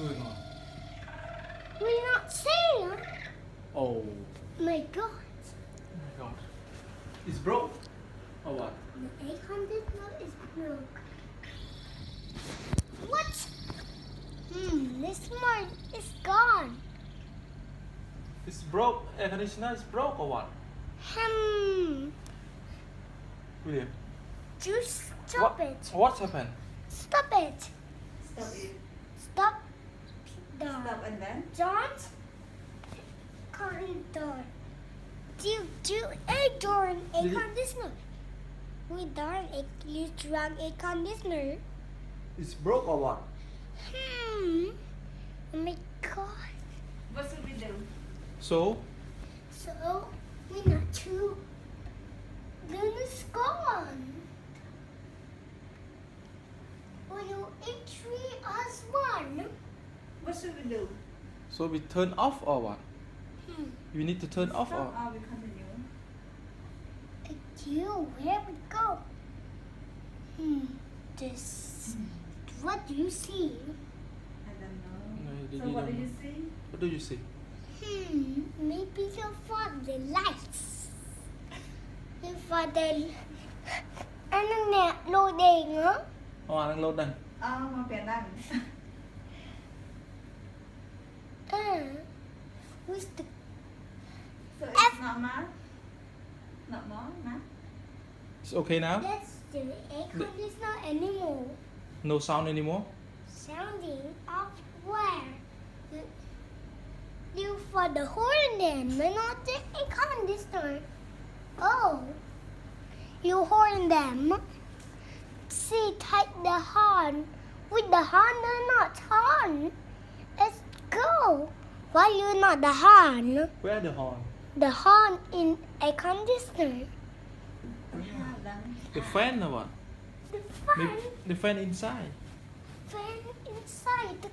going on? We're not saying. Oh My God. my god. It's broke? Or what? The air conditioner is broke. What? This one is gone. It's broke? Air conditioner is broke or what? William? Just stop it. What happened? Stop it. Stop it. Stop the Stop and then? don't corridor. Do air door and air Did it- conditioner. We don't use wrong air conditioner. It's broke or what? Oh my God. What should we do? So? So we not to Luna's gone. Will you entry us one? What should we do? So we turn off or what? We need to turn off Stop or? or we continue? You, where we go? This. What do you see? I don't know. No, you So what do don't you know. see? What do you see? Maybe you for the lights. You for the. Ano nè, loading á? Đang loading. Mà pen đang. Who's the So it's not math? Not more, math? It's okay now? That's the air conditioner anymore. No sound anymore? Sounding off where? You for the horn then, but not the air conditioner. Oh, you horn them. See, take the horn. With the horn or not horn? Let's go. Why you not the horn? Where the horn? The horn in air conditioner. Đang. The fan or what? The fan, The fan inside. fan inside the